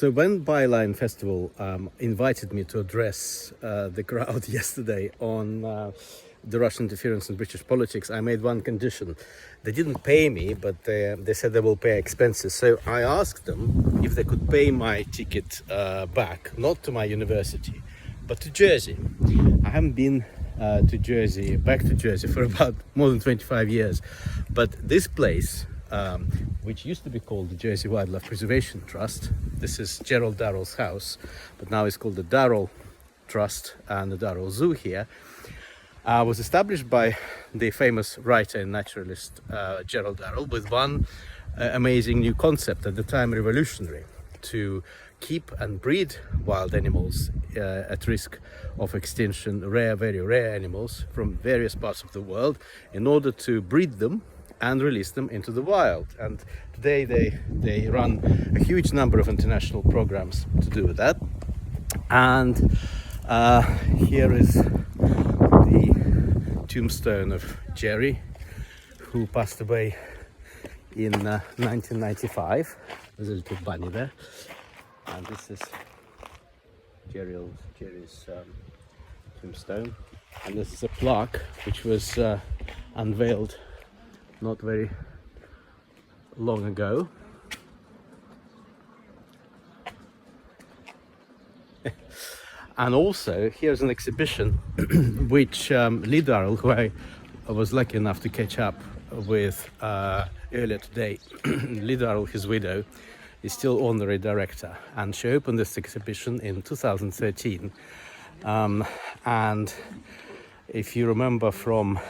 So when Byline Festival invited me to address the crowd yesterday on the Russian interference in British politics, I made one condition. They didn't pay me, but they said they will pay expenses. So I asked them if they could pay my ticket back, not to my university, but to Jersey. I haven't been back to Jersey for about more than 25 years. But this place, which used to be called the Jersey Wildlife Preservation Trust, this is Gerald Durrell's house, but now it's called the Durrell Trust and the Durrell Zoo here, was established by the famous writer and naturalist Gerald Durrell with one amazing new concept, at the time revolutionary, to keep and breed wild animals at risk of extinction, very rare animals from various parts of the world, in order to breed them and release them into the wild. And today they run a huge number of international programs to do that. And here is the tombstone of Jerry, who passed away in 1995. There's a little bunny there. And this is Jerry's tombstone. And this is a plaque which was unveiled not very long ago. And also here's an exhibition which Lee Durrell, who I was lucky enough to catch up with earlier today, Lee Durrell, his widow, is still honorary director, and she opened this exhibition in 2013. And if you remember from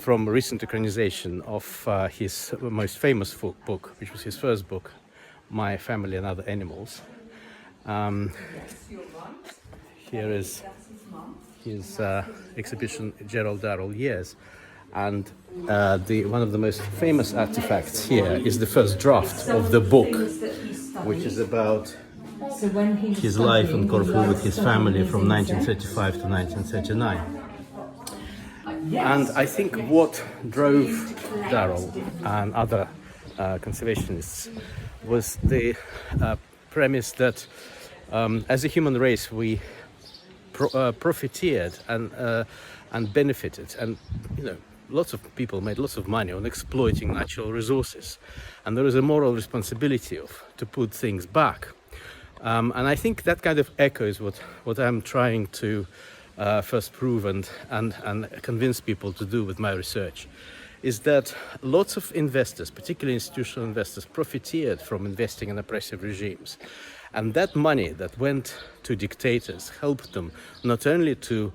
recent ecanization of his most famous book, which was his first book, My Family and Other Animals, here is his exhibition, Gerald Durrell Years. And one of the most famous artifacts here is the first draft of the book, which is about his life in Corfu with his family from 1935 to 1939. And I think what drove Durrell and other conservationists was the premise that as a human race we profiteered and benefited, and lots of people made lots of money on exploiting natural resources, and there is a moral responsibility to put things back. And I think that kind of echoes what I'm trying to first prove and convince people to do with my research, is that lots of investors, particularly institutional investors, profiteered from investing in oppressive regimes. And that money that went to dictators helped them not only to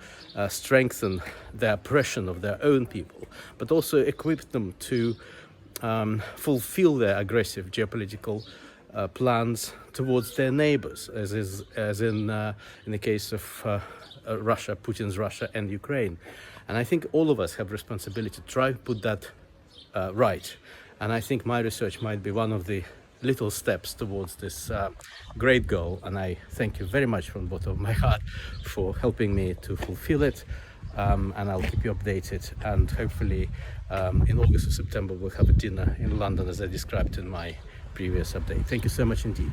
strengthen the oppression of their own people, but also equipped them to fulfill their aggressive geopolitical plans towards their neighbors, as in the case of Russia, Putin's Russia and Ukraine. And I think all of us have responsibility to try to put that right. And I think my research might be one of the little steps towards this great goal. And I thank you very much from the bottom of my heart for helping me to fulfill it. And I'll keep you updated. And hopefully in August or September, we'll have a dinner in London, as I described in my previous update. Thank you so much indeed.